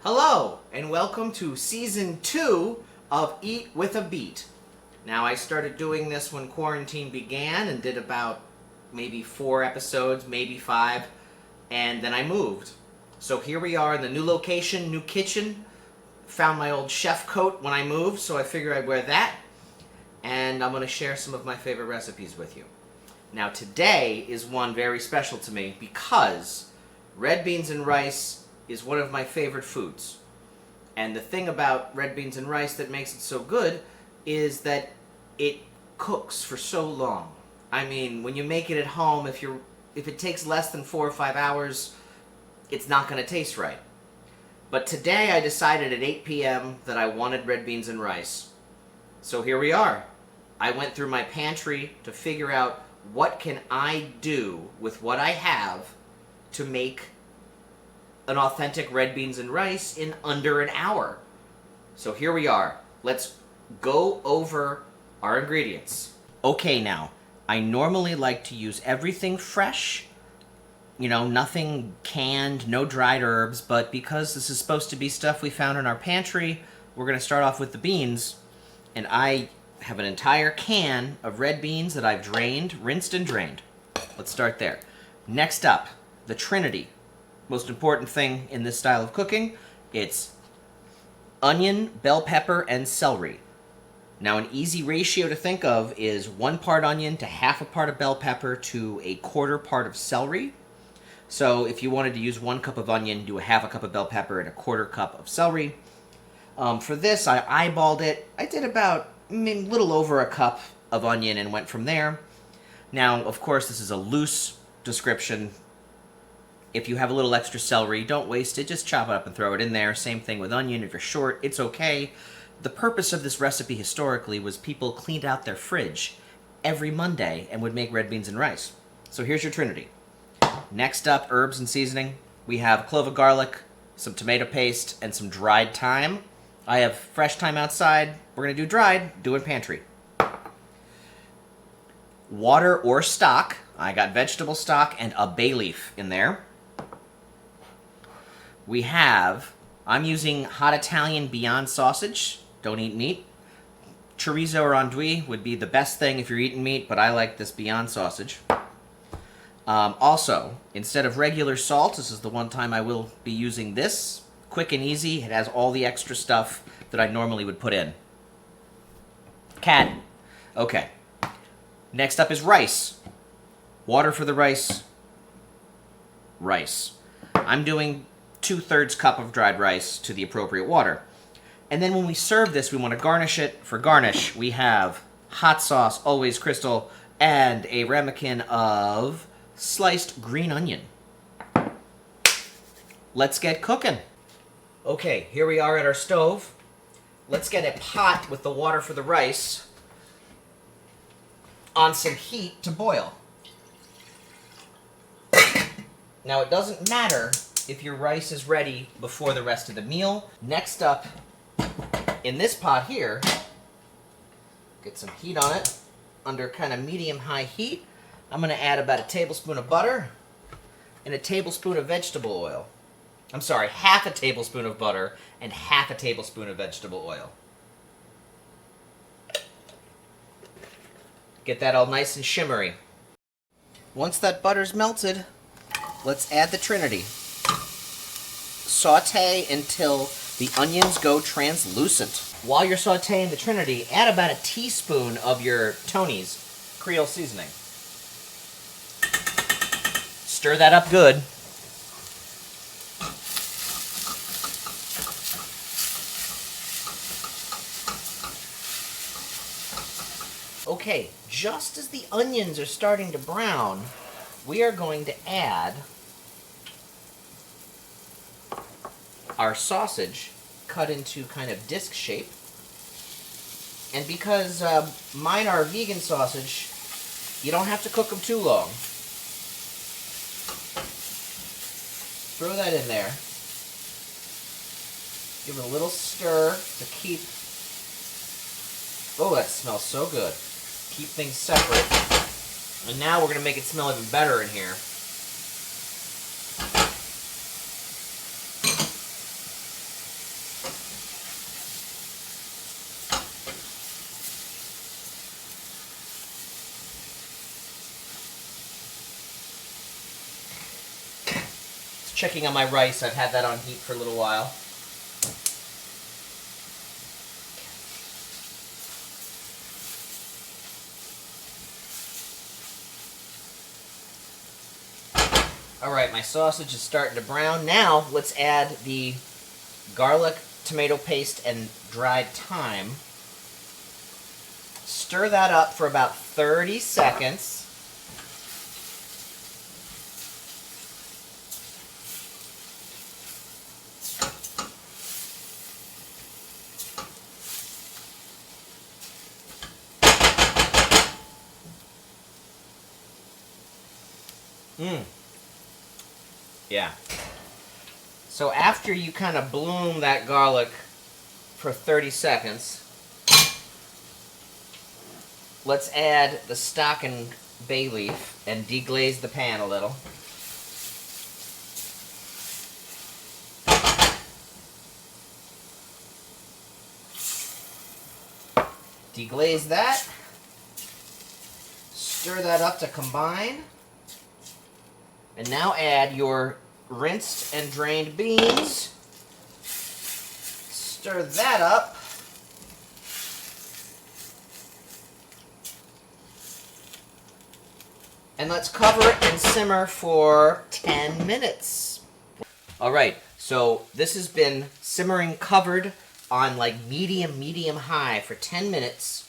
Hello, and welcome to Season 2 of Eat with a Beat. Now, I started doing this when quarantine began and did about maybe 4 episodes, maybe 5, and then I moved. So here we are in the new location, new kitchen. Found my old chef coat when I moved, so I figured I'd wear that. And I'm going to share some of my favorite recipes with you. Now, today is one very special to me because red beans and rice is one of my favorite foods. And the thing about red beans and rice that makes it so good is that it cooks for so long. I mean, when you make it at home, if it takes less than 4 or 5 hours, it's not going to taste right. But today I decided at 8 p.m. that I wanted red beans and rice. So here we are. I went through my pantry to figure out what can I do with what I have to make an authentic red beans and rice in under an hour. So here we are. Let's go over our ingredients. Okay, now, I normally like to use everything fresh, nothing canned, no dried herbs, but because this is supposed to be stuff we found in our pantry, we're going to start off with the beans, and I have an entire can of red beans that I've rinsed and drained. Let's start there. Next up, the Trinity. Most important thing in this style of cooking, it's onion, bell pepper, and celery. Now, an easy ratio to think of is 1 part onion to half a part of bell pepper to a quarter part of celery. So if you wanted to use 1 cup of onion, do a half a cup of bell pepper and a quarter cup of celery. For this, I eyeballed it. I did about a little over a cup of onion and went from there. Now, of course, this is a loose description. If you have a little extra celery, don't waste it. Just chop it up and throw it in there. Same thing with onion. If you're short, it's okay. The purpose of this recipe historically was people cleaned out their fridge every Monday and would make red beans and rice. So here's your Trinity. Next up, herbs and seasoning. We have a clove of garlic, some tomato paste, and some dried thyme. I have fresh thyme outside. We're going to do dried. Do it pantry. Water or stock. I got vegetable stock and a bay leaf in there. I'm using hot Italian Beyond sausage. Don't eat meat. Chorizo or andouille would be the best thing if you're eating meat, but I like this Beyond sausage. Also, instead of regular salt, this is the one time I will be using this. Quick and easy. It has all the extra stuff that I normally would put in. Cat. Okay. Next up is rice. Water for the rice. Rice. I'm doing 2/3 cup of dried rice to the appropriate water. And then when we serve this, we want to garnish it. For garnish, we have hot sauce, always Crystal, and a ramekin of sliced green onion. Let's get cooking. Okay, here we are at our stove. Let's get a pot with the water for the rice on some heat to boil. Now, it doesn't matter if your rice is ready before the rest of the meal. Next up, in this pot here, get some heat on it, under kind of medium-high heat. I'm going to add about a tablespoon of butter and a tablespoon of vegetable oil. I'm sorry, half a tablespoon of butter and half a tablespoon of vegetable oil. Get that all nice and shimmery. Once that butter's melted, let's add the Trinity. Saute until the onions go translucent. While you're sauteing the Trinity, add about a teaspoon of your Tony's Creole seasoning. Stir that up good. Okay, just as the onions are starting to brown, we are going to add our sausage cut into kind of disc shape. And because mine are vegan sausage, you don't have to cook them too long. Throw that in there. Give it a little stir to keep... Oh, that smells so good. Keep things separate. And now we're going to make it smell even better in here. checking on my rice. I've had that on heat for a little while. Alright, my sausage is starting to brown. Now, let's add the garlic, tomato paste, and dried thyme. Stir that up for about 30 seconds. Yeah. So after you kind of bloom that garlic for 30 seconds, let's add the stock and bay leaf and deglaze the pan a little. Deglaze that. Stir that up to combine. And now add your rinsed and drained beans. Stir that up. And let's cover it and simmer for 10 minutes. Alright, so this has been simmering covered on like medium high for 10 minutes.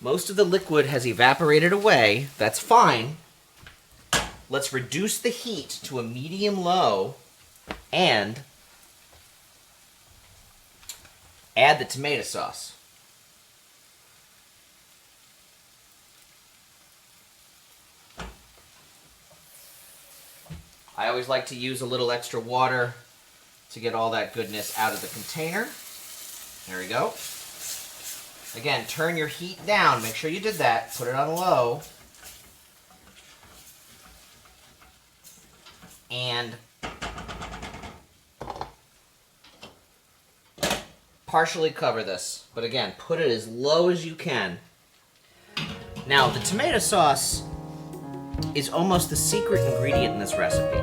Most of the liquid has evaporated away. That's fine. Let's reduce the heat to a medium-low and add the tomato sauce. I always like to use a little extra water to get all that goodness out of the container. There we go. Again, turn your heat down. Make sure you did that. Put it on low. And partially cover this, but again, put it as low as you can. Now, the tomato sauce is almost the secret ingredient in this recipe.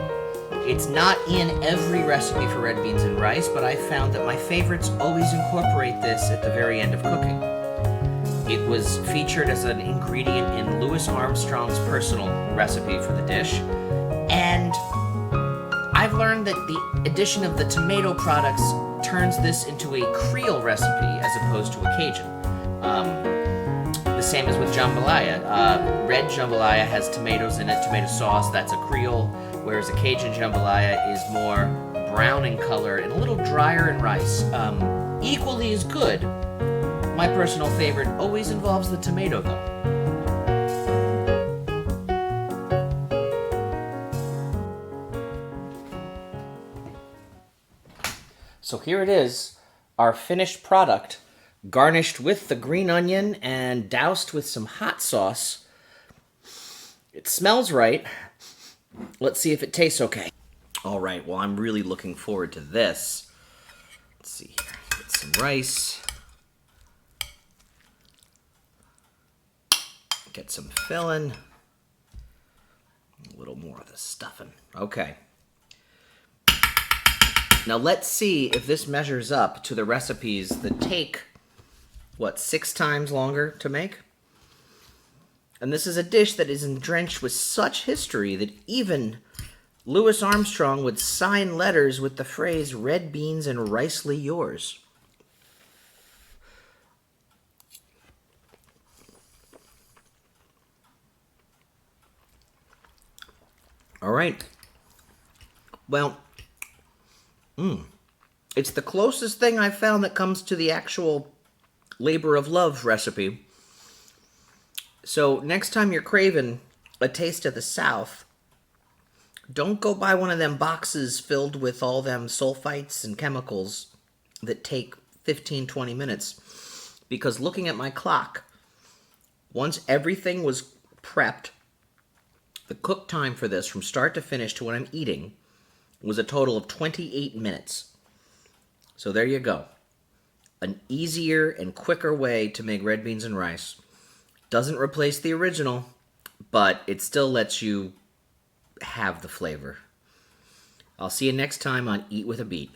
It's not in every recipe for red beans and rice, but I found that my favorites always incorporate this at the very end of cooking. It was featured as an ingredient in Louis Armstrong's personal recipe for the dish, and I've learned that the addition of the tomato products turns this into a Creole recipe as opposed to a Cajun. The same as with jambalaya. Red jambalaya has tomatoes in it, tomato sauce, that's a Creole, whereas a Cajun jambalaya is more brown in color and a little drier in rice. Equally as good. My personal favorite always involves the tomato, though. So here it is, our finished product, garnished with the green onion and doused with some hot sauce. It smells right. Let's see if it tastes okay. All right, well, I'm really looking forward to this. Let's see here. Get some rice. Get some filling. A little more of the stuffing. Okay. Now let's see if this measures up to the recipes that take, what, 6 times longer to make? And this is a dish that is drenched with such history that even Louis Armstrong would sign letters with the phrase, "Red beans and ricely yours." All right. Well, it's the closest thing I've found that comes to the actual labor of love recipe. So next time you're craving a taste of the South, don't go buy one of them boxes filled with all them sulfites and chemicals that take 15, 20 minutes. Because looking at my clock, once everything was prepped, the cook time for this from start to finish to what I'm eating was a total of 28 minutes. So there you go. An easier and quicker way to make red beans and rice. Doesn't replace the original, but it still lets you have the flavor. I'll see you next time on Eat with a Beat.